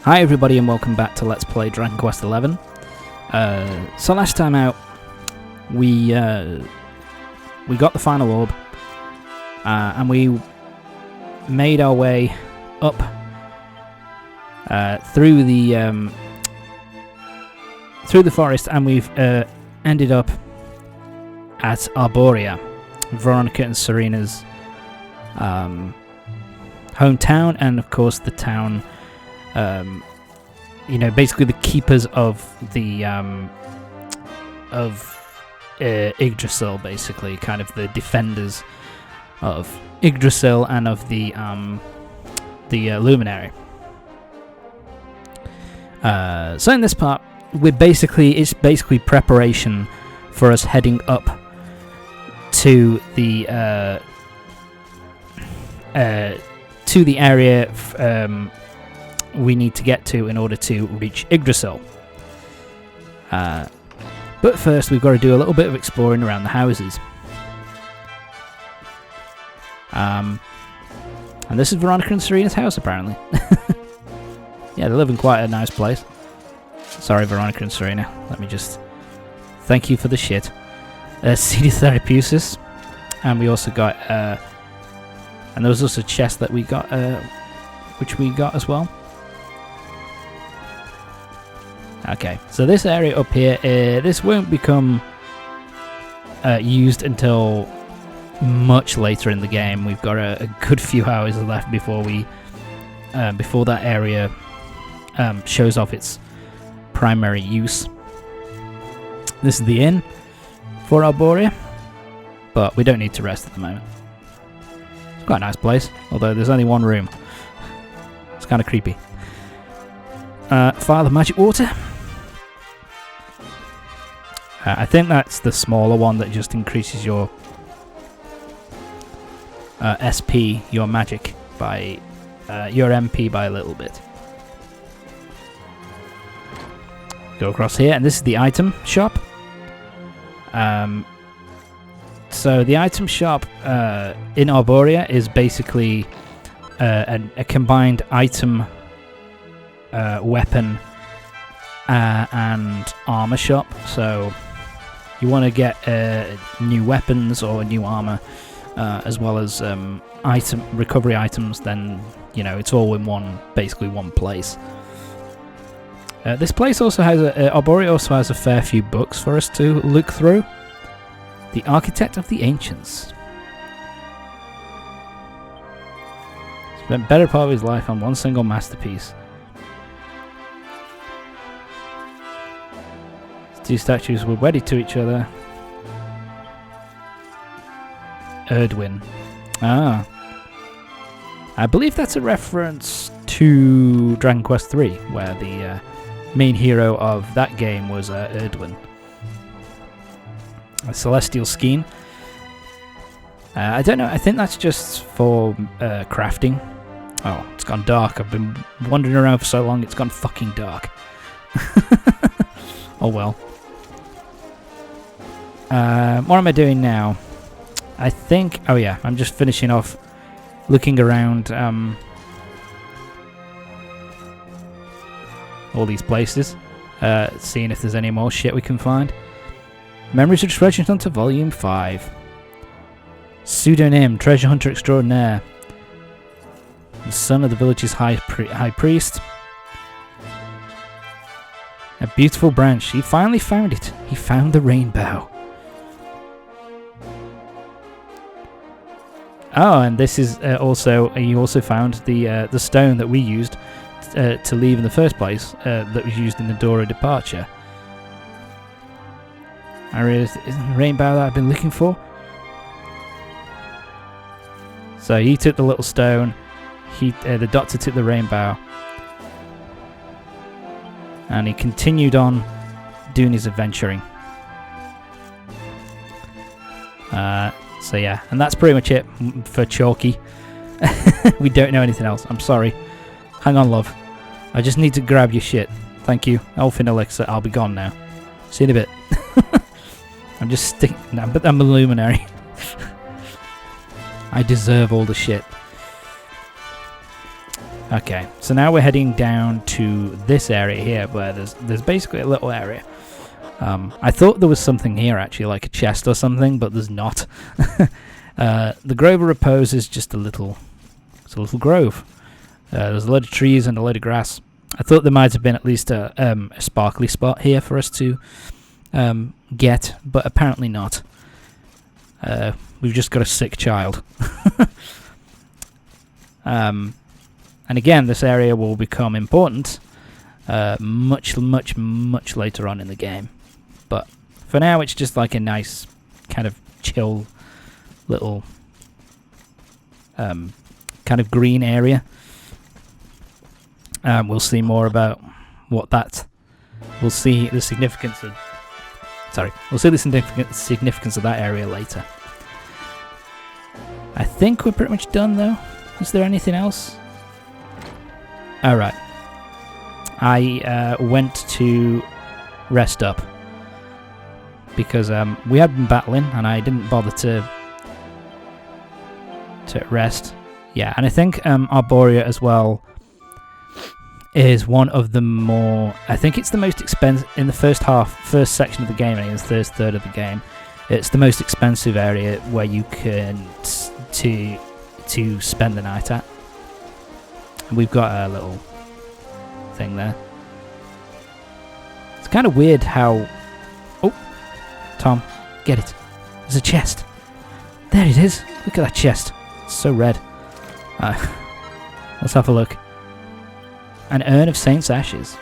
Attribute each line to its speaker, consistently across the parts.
Speaker 1: Hi everybody and welcome back to Let's Play Dragon Quest XI. So last time out, we got the final orb, and we made our way up through the forest, and we've ended up at Arboria, Veronica and Serena's hometown, and of course the town. Basically the keepers of the Yggdrasil, basically, kind of the defenders of Yggdrasil and of the luminary. So in this part, it's basically preparation for us heading up to the area. We need to get to in order to reach Yggdrasil. But first we've got to do a little bit of exploring around the houses. And this is Veronica and Serena's house, apparently. Yeah, they live in quite a nice place. Sorry, Veronica and Serena. Let me just thank you for the shit. CD Therapeutics. And we also got... and there was also a chest that we got... which we got as well. Okay, so this area up here, this won't become used until much later in the game. We've got a good few hours left before that area shows off its primary use. This is the inn for Arboria, but we don't need to rest at the moment. It's quite a nice place, although there's only one room. It's kind of creepy. File of magic water. I think that's the smaller one that just increases your SP, your magic, by your MP by a little bit. Go across here, and this is the item shop. So the item shop in Arboria is basically a combined item, weapon, and armor shop. So you want to get new weapons or new armor, as well as recovery items, then it's all in basically one place. This place also has Arboria also has a fair few books for us to look through. The Architect of the Ancients spent better part of his life on one single masterpiece. Two statues were wedded to each other. Erdwin. Ah. I believe that's a reference to Dragon Quest III, where the main hero of that game was Erdwin. A celestial skein. I don't know, I think that's just for crafting. Oh, it's gone dark. I've been wandering around for so long, it's gone fucking dark. Oh well. What am I doing now? I think... Oh yeah, I'm just finishing off looking around all these places, seeing if there's any more shit we can find. Memories of Treasure Hunter Volume 5. Pseudonym, Treasure Hunter Extraordinaire. The son of the village's high priest. A beautiful branch. He finally found it. He found the rainbow. Oh, and this is he also found the stone that we used to leave in the first place, that was used in the door of departure. I realized it isn't the rainbow that I've been looking for. So he took the little stone, the doctor took the rainbow, and he continued on doing his adventuring. So yeah, and that's pretty much it for Chalky. We don't know anything else. I'm sorry. Hang on, love. I just need to grab your shit. Thank you. Elfin Elixir. I'll be gone now. See you in a bit. I'm just but I'm a luminary. I deserve all the shit. Okay, so now we're heading down to this area here, where there's basically a little area. I thought there was something here actually, like a chest or something, but there's not. The Grove of Repose is just a little grove. There's a lot of trees and a lot of grass. I thought there might have been at least a sparkly spot here for us to get, but apparently not. We've just got a sick child. And again, this area will become important much later on in the game. But for now, it's just like a nice kind of chill little kind of green area. We'll see more about what that... We'll see the significance of... Sorry. We'll see the significance of that area later. I think we're pretty much done, though. Is there anything else? Alright. I went to rest up. Because we had been battling, and I didn't bother to rest. Yeah, and I think Arboria as well is one of the more... I think it's the most expensive... In the first section of the game, I think it's the first third of the game, it's the most expensive area where you can... to spend the night at. We've got a little thing there. It's kind of weird how... Oh, Tom, get it. There's a chest. There it is. Look at that chest. It's so red. Let's have a look. An urn of Saint's Ashes.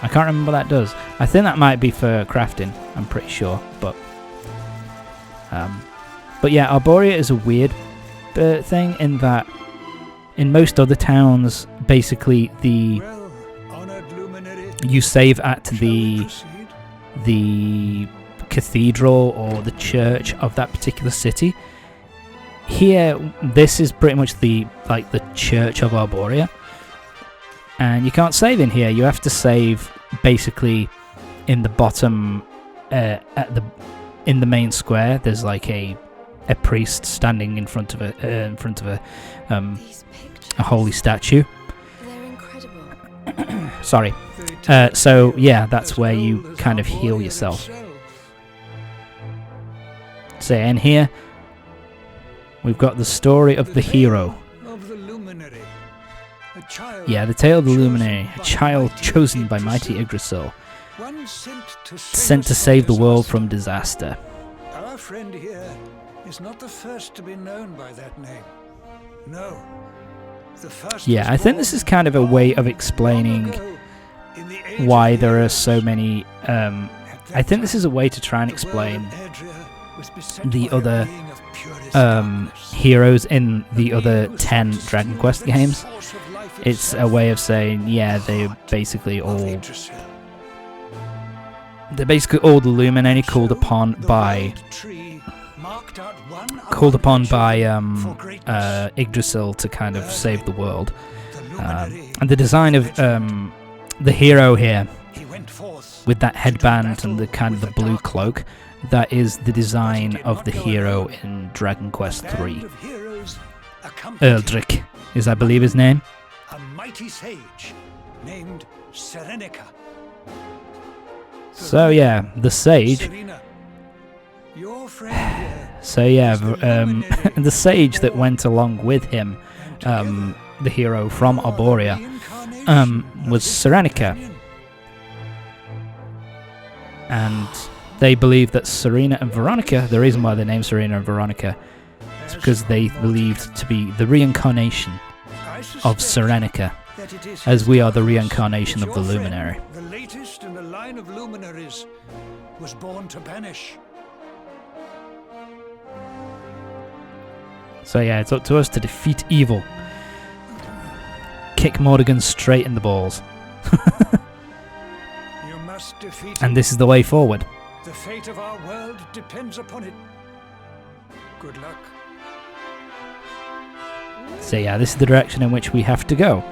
Speaker 1: I can't remember what that does. I think that might be for crafting. I'm pretty sure, but yeah, Arboria is a weird thing in that in most other towns, basically you save at the cathedral or the church of that particular city. Here, this is pretty much the church of Arboria, and you can't save in here. You have to save basically in the bottom in the main square. There's like a priest standing in front of a holy statue.
Speaker 2: They're incredible.
Speaker 1: Sorry. So yeah, that's where you kind of heal yourself. So in here, we've got the story of the hero. Yeah, the tale of the luminary, a child chosen by mighty Yggdrasil, sent to save the world from disaster.
Speaker 3: Our friend here is not the first to be known by that name. No. The first.
Speaker 1: Yeah, I think this is kind of a way of explaining why there are so many... I think this is a way to try and explain the other heroes in the other 10 Dragon Quest games. It's a way of saying, yeah, they're basically all the Luminary called upon by Yggdrasil to kind of save the world. And the design of the hero here, with that headband and the kind of the blue cloak, that is the design of the hero in Dragon Quest III. Erdrick is, I believe, his name.
Speaker 3: A mighty sage named Serenica.
Speaker 1: So yeah, the sage.
Speaker 3: Serena, your friend here.
Speaker 1: So yeah, the sage that went along with him, the hero from Arboria, was Serenica. And they believe that Serena and Veronica, the reason why they named Serena and Veronica, is because they believed to be the reincarnation of Serenica, as we are the reincarnation of the Luminary.
Speaker 3: The latest in the line of luminaries was born to banish.
Speaker 1: So yeah, it's up to us to defeat evil. Kick Mordegon straight in the balls.
Speaker 3: You must defeat
Speaker 1: And this is the way forward.
Speaker 3: The fate of our world depends upon it. Good luck.
Speaker 1: So yeah, this is the direction in which we have to go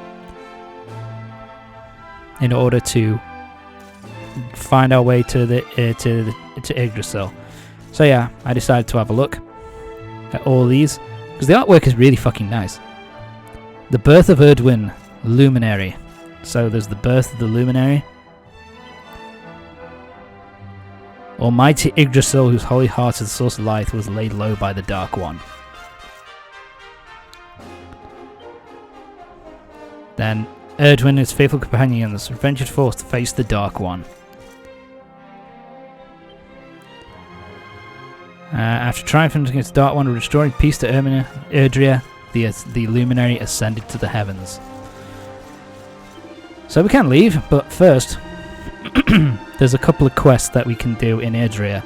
Speaker 1: in order to find our way to Yggdrasil. So yeah, I decided to have a look at all these because the artwork is really fucking nice. The birth of Erdwin, Luminary. So there's the birth of the Luminary. Almighty Yggdrasil, whose holy heart is the source of life, was laid low by the Dark One. Then Erdwin, his faithful companions, ventured forth to face the Dark One. After triumphing against the Dark One and restoring peace to Erdria, the Luminary ascended to the heavens. So we can leave, but first, there's a couple of quests that we can do in Arboria.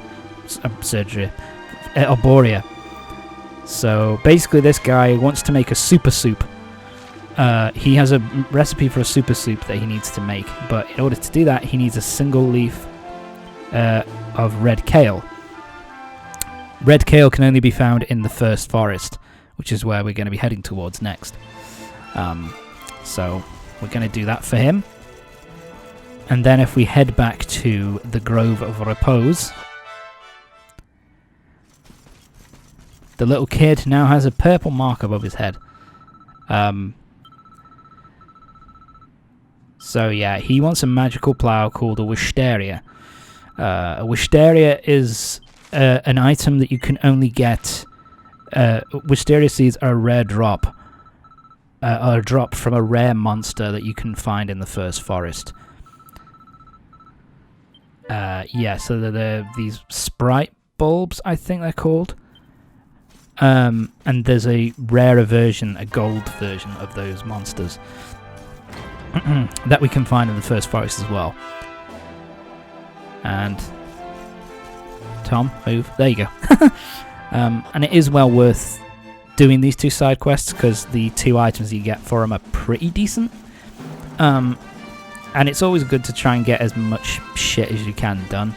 Speaker 1: So basically this guy wants to make a super soup. He has a recipe for a super soup that he needs to make, but in order to do that he needs a single leaf of red kale. Red kale can only be found in the first forest, which is where we're going to be heading towards next. So we're going to do that for him. And then if we head back to the Grove of Repose, the little kid now has a purple mark above his head. So yeah, he wants a magical plough called a Wisteria. A Wisteria is an item that you can only get. Wisteria seeds are a rare drop. A drop from a rare monster that you can find in the first forest. Yeah, so they're these sprite bulbs, I think they're called. And there's a rarer version, a gold version of those monsters that we can find in the first forest as well. And Tom, move. There you go. And it is well worth doing these two side quests because the two items you get for them are pretty decent. And it's always good to try and get as much shit as you can done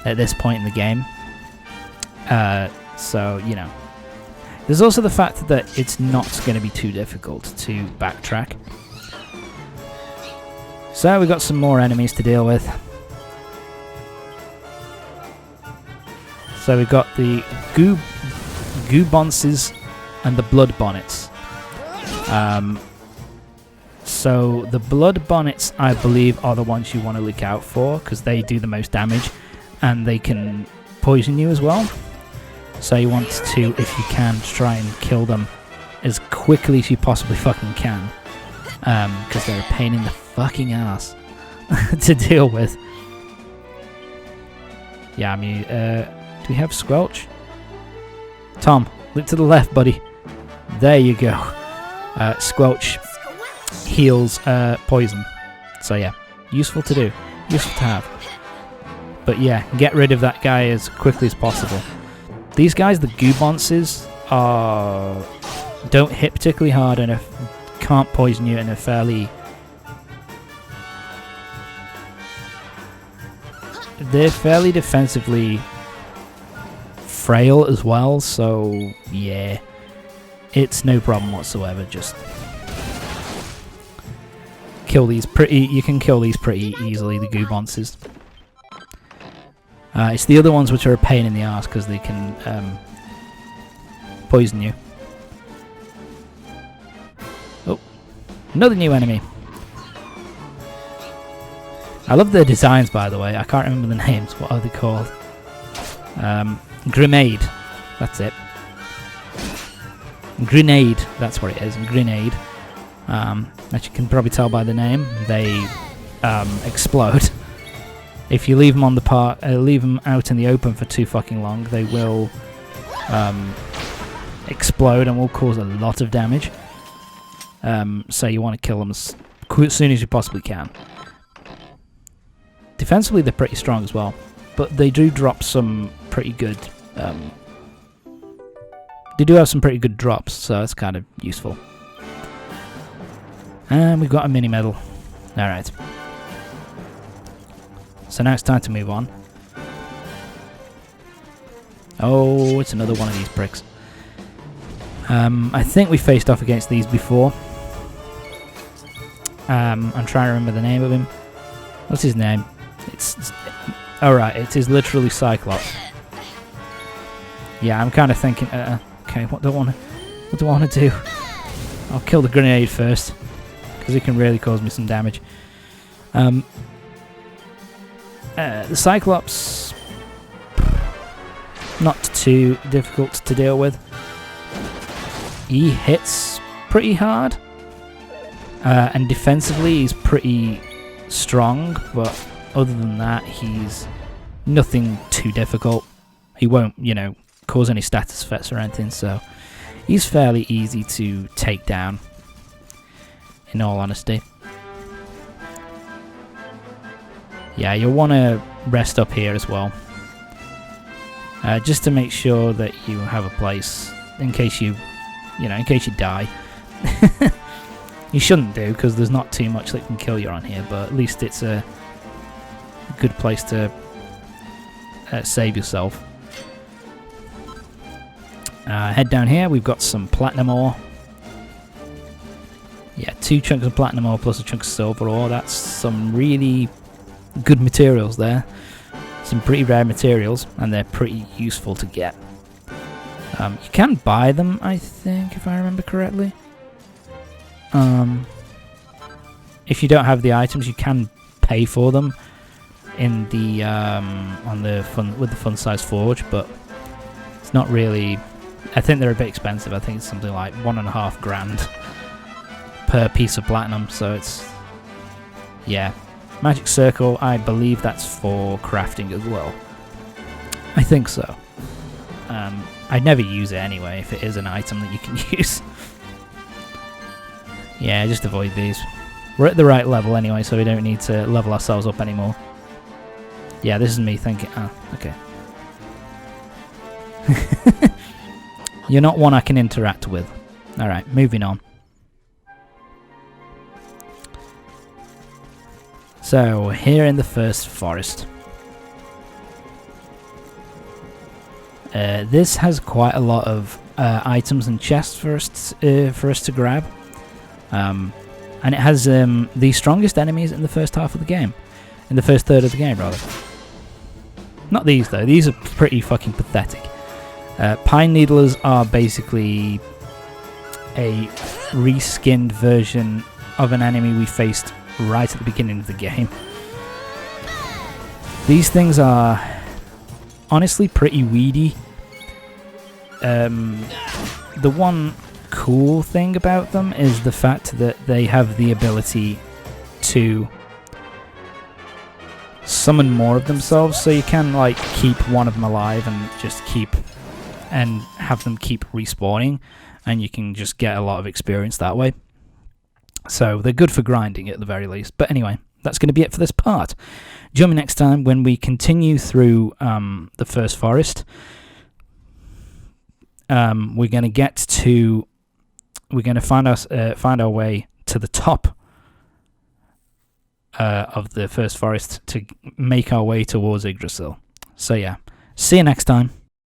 Speaker 1: at this point in the game. So, you know. There's also the fact that it's not going to be too difficult to backtrack. So we've got some more enemies to deal with. So we've got the Goobonces and the Blood Bonnets. So the Blood Bonnets, I believe, are the ones you want to look out for because they do the most damage and they can poison you as well. So you want to, if you can, try and kill them as quickly as you possibly fucking can, because they're a pain in the fucking ass to deal with. Yeah, I mean, do we have Squelch? Tom, look to the left, buddy. There you go. Squelch heals poison. So yeah, useful to do, useful to have. But yeah, get rid of that guy as quickly as possible. These guys, the Goobonces, don't hit particularly hard and can't poison you, and are fairly... They're fairly defensively frail as well, so yeah, it's no problem whatsoever. Just kill these pretty... You can kill these pretty easily, the Goobonces. It's the other ones which are a pain in the ass because they can poison you. Oh, another new enemy. I love their designs, by the way. I can't remember the names. What are they called? Grenade. That's it. Grenade. That's what it is. Grenade. As you can probably tell by the name, they explode. If you leave them on the leave them out in the open for too fucking long, they will explode and will cause a lot of damage. So you want to kill them as soon as you possibly can. Defensively, they're pretty strong as well, but they do drop some pretty good. They do have some pretty good drops, so that's kind of useful. And we've got a mini medal. All right. So now it's time to move on. Oh, it's another one of these pricks. I think we faced off against these before. I'm trying to remember the name of him. What's his name? It's alright, it is literally Cyclops. Yeah, I'm kind of thinking, okay, what do I want to do? I'll kill the grenade first, because it can really cause me some damage. The Cyclops, not too difficult to deal with. He hits pretty hard, and defensively he's pretty strong, but other than that he's nothing too difficult. He won't, cause any status effects or anything, so he's fairly easy to take down, in all honesty. Yeah, you'll want to rest up here as well, just to make sure that you have a place in case you die. You shouldn't do, because there's not too much that can kill you on here, but at least it's a good place to save yourself. Head down here, we've got some platinum ore. Yeah, 2 chunks of platinum ore plus a chunk of silver ore. That's some really good materials there. Some pretty rare materials, and they're pretty useful to get. You can buy them, I think, if I remember correctly. If you don't have the items, you can pay for them in the with the fun size forge, but it's not really. I think they're a bit expensive. I think it's something like $1.5 grand per piece of platinum. So it's, yeah, magic circle. I believe that's for crafting as well. I think so. I'd never use it anyway if it is an item that you can use. Yeah, just avoid these. We're at the right level anyway, so we don't need to level ourselves up anymore. Yeah, this is me thinking, okay. You're not one I can interact with. Alright, moving on. So, here in the first forest. This has quite a lot of items and chests for us to grab. And it has the strongest enemies in the first half of the game. In the first third of the game, rather. Not these, though. These are pretty fucking pathetic. Pine Needlers are basically a reskinned version of an enemy we faced right at the beginning of the game. These things are honestly pretty weedy. The one cool thing about them is the fact that they have the ability to summon more of themselves, so you can like keep one of them alive and just have them keep respawning, and you can just get a lot of experience that way. So they're good for grinding at the very least. But anyway, that's going to be it for this part. Join me next time when we continue through the first forest. We're going to find our way to the top of the first forest to make our way towards Yggdrasil. So yeah, see you next time.